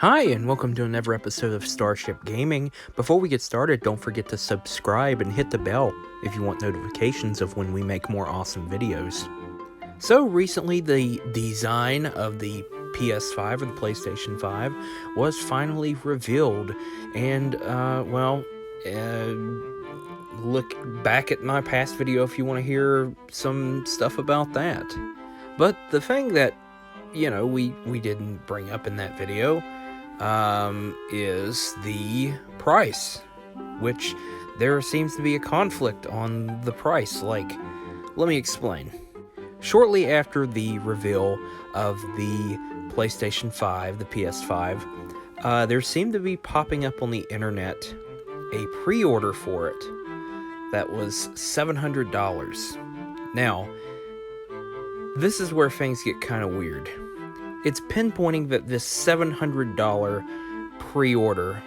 Hi, and welcome to another episode of Starship Gaming. Before we get started, don't forget to subscribe and hit the bell if you want notifications of when we make more awesome videos. So recently, the design of the PS5 or the PlayStation 5 was finally revealed, and look back at my past video if you want to hear some stuff about that. But the thing that we didn't bring up in that video is the price, which there seems to be a conflict on the price. Let me explain. Shortly after the reveal of the PlayStation 5, the PS5, there seemed to be popping up on the internet a pre-order for it that was $700. Now, this is where things get kind of weird. It's pinpointing that this $700 pre-order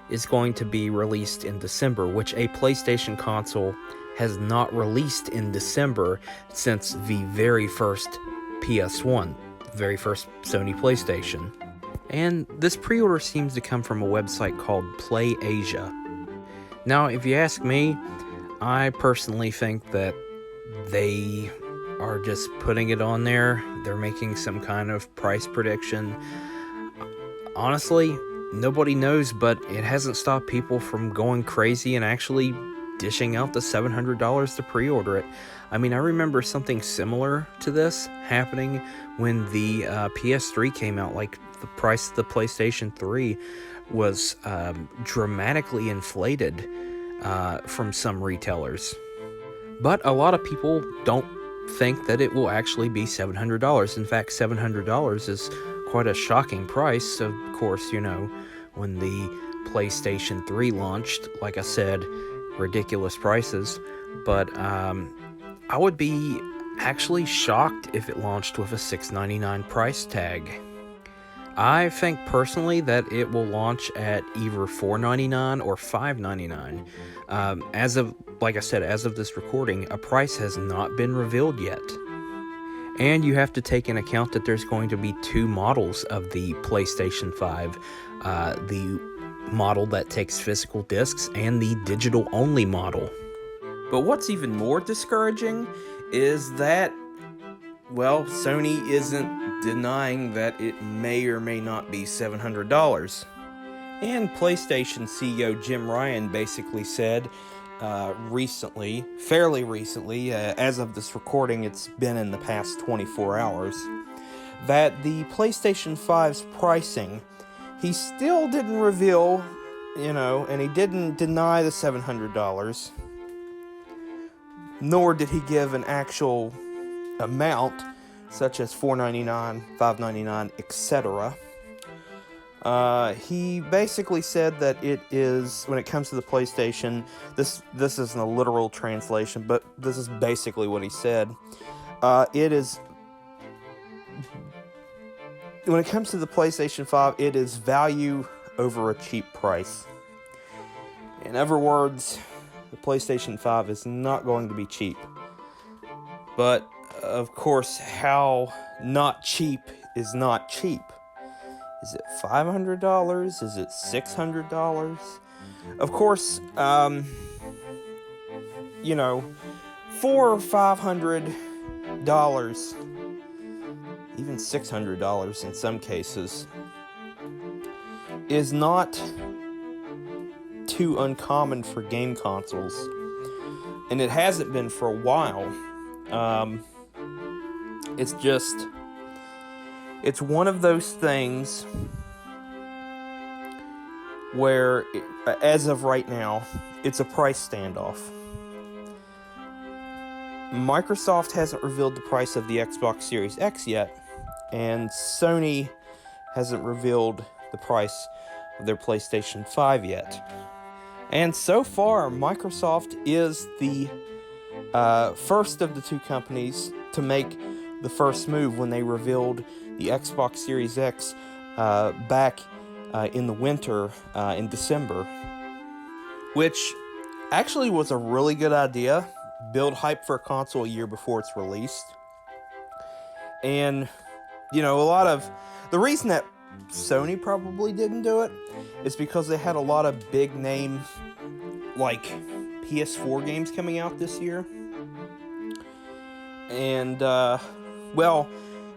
is going to be released in December, which a PlayStation console has not released in December since the very first PS1, the very first Sony PlayStation. And this pre-order seems to come from a website called Play Asia. Now, if you ask me, I personally think that they are just putting it on there. They're making some kind of price prediction. Honestly, nobody knows, but it hasn't stopped people from going crazy and actually dishing out the $700 to pre-order it. I mean, I remember something similar to this happening when the PS3 came out. Like, the price of the PlayStation 3 was dramatically inflated from some retailers. But a lot of people don't think that it will actually be $700. In fact, $700 is quite a shocking price. Of course, when the PlayStation 3 launched, like I said, ridiculous prices. But I would be actually shocked if it launched with a $699 price tag. I think personally that it will launch at either $499 or $599. Like I said, as of this recording, a price has not been revealed yet. And you have to take into account that there's going to be two models of the PlayStation 5. The model that takes physical discs and the digital-only model. But what's even more discouraging is that, Sony isn't denying that it may or may not be $700. And PlayStation CEO Jim Ryan basically said fairly recently, as of this recording, it's been in the past 24 hours, that the PlayStation 5's pricing, he still didn't reveal, and he didn't deny the $700, nor did he give an actual amount, such as $499, $599, etc. He basically said that it is, when it comes to the PlayStation, this isn't a literal translation, but this is basically what he said. When it comes to the PlayStation 5, it is value over a cheap price. In other words, the PlayStation 5 is not going to be cheap. But, of course, how not cheap is not cheap? Is it $500? Is it $600? Of course, $400 or $500, even $600 in some cases, is not too uncommon for game consoles. And it hasn't been for a while. It's one of those things where, as of right now, it's a price standoff. Microsoft hasn't revealed the price of the Xbox Series X yet, and Sony hasn't revealed the price of their PlayStation 5 yet. And so far, Microsoft is the first of the two companies to make the first move when they revealed the Xbox Series X back in the winter in December, which actually was a really good idea. Build hype for a console a year before it's released. And, a lot of the reason that Sony probably didn't do it is because they had a lot of big name, like, PS4 games coming out this year. And, well,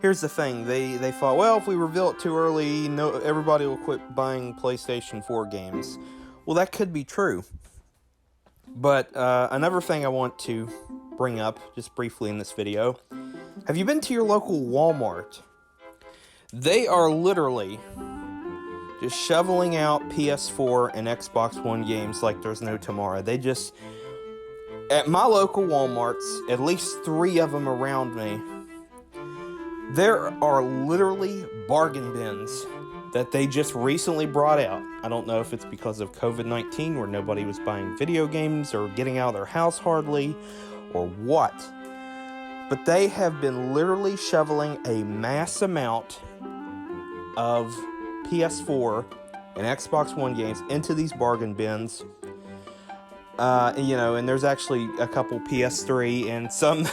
here's the thing. They thought, well, if we reveal it too early, everybody will quit buying PlayStation 4 games. Well, that could be true. But another thing I want to bring up just briefly in this video. Have you been to your local Walmart? They are literally just shoveling out PS4 and Xbox One games like there's no tomorrow. They just... At my local Walmarts, at least 3 of them around me, there are literally bargain bins that they just recently brought out. I don't know if it's because of COVID-19 where nobody was buying video games or getting out of their house hardly, or what. But they have been literally shoveling a mass amount of PS4 and Xbox One games into these bargain bins. And there's actually a couple PS3 and some,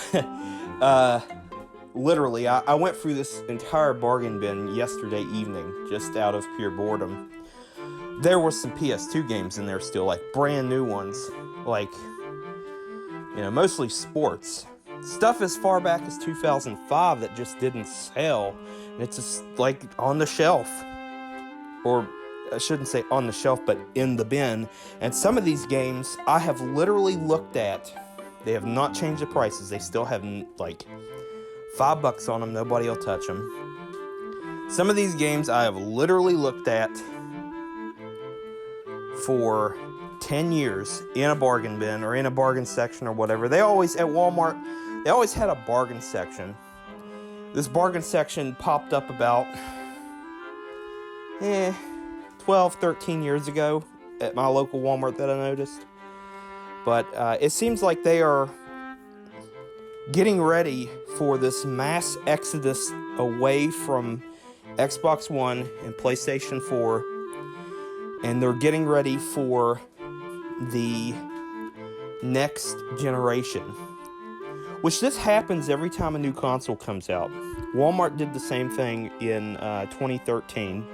literally, I went through this entire bargain bin yesterday evening, just out of pure boredom. There were some PS2 games in there still, like brand new ones, like, mostly sports. Stuff as far back as 2005 that just didn't sell, and it's just, like, on the shelf. Or... I shouldn't say on the shelf, but in the bin. And some of these games I have literally looked at. They have not changed the prices. They still have like $5 on them. Nobody will touch them. Some of these games I have literally looked at for 10 years in a bargain bin or in a bargain section or whatever. At Walmart, they always had a bargain section. This bargain section popped up about 12, 13 years ago at my local Walmart that I noticed. But it seems like they are getting ready for this mass exodus away from Xbox One and PlayStation 4. And they're getting ready for the next generation. Which this happens every time a new console comes out. Walmart did the same thing in 2013.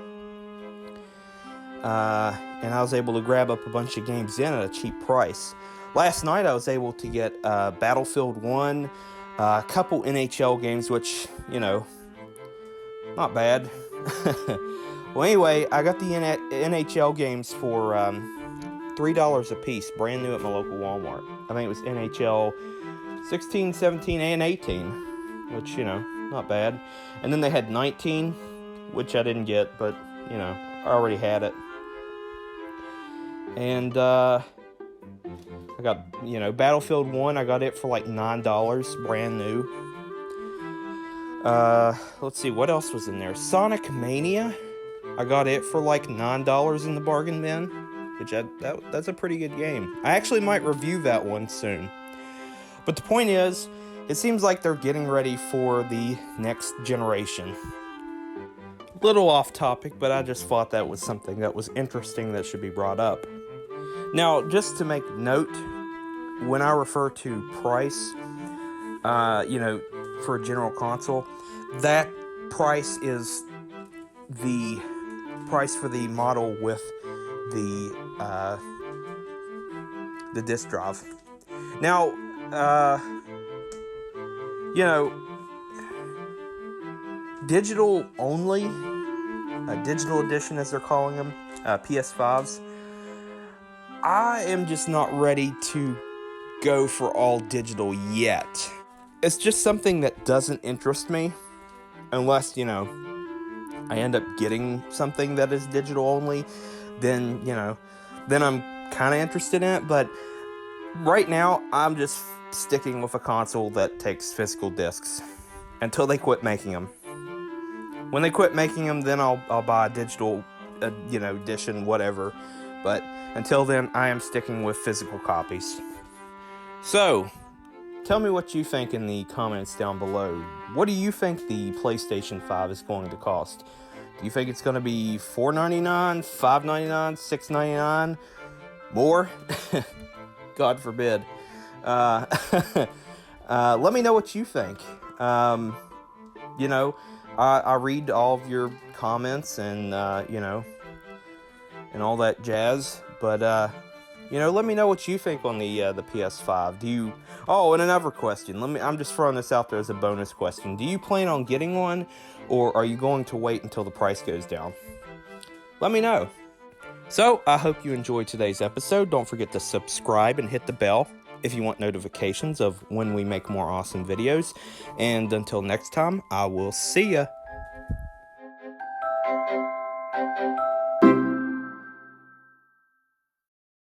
And I was able to grab up a bunch of games in at a cheap price. Last night I was able to get Battlefield 1, a couple NHL games, which, not bad. Well, anyway, I got the NHL games for $3 a piece, brand new at my local Walmart. I think it was NHL 16, 17, and 18, which, not bad. And then they had 19, which I didn't get, but, I already had it. And I got, Battlefield 1, I got it for like $9, brand new. Let's see, what else was in there? Sonic Mania, I got it for like $9 in the bargain bin, which that's a pretty good game. I actually might review that one soon. But the point is, it seems like they're getting ready for the next generation. Little off topic, but I just thought that was something that was interesting that should be brought up. Now, just to make note, when I refer to price, for a general console, that price is the price for the model with the disk drive. Now, digital only, digital edition as they're calling them, PS5s, I am just not ready to go for all digital yet. It's just something that doesn't interest me unless, I end up getting something that is digital only, then I'm kind of interested in it. But right now, I'm just sticking with a console that takes physical discs until they quit making them. When they quit making them, then I'll buy a digital, edition, whatever. But until then, I am sticking with physical copies. So, tell me what you think in the comments down below. What do you think the PlayStation 5 is going to cost? Do you think it's going to be $4.99, $5.99, $6.99, more? God forbid. Let me know what you think. I read all of your comments and, you know, and all that jazz. But, you know, let me know what you think on the PS5. Do you... Oh, and another question. I'm just throwing this out there as a bonus question. Do you plan on getting one, or are you going to wait until the price goes down? Let me know. So, I hope you enjoyed today's episode. Don't forget to subscribe and hit the bell if you want notifications of when we make more awesome videos. And until next time, I will see ya.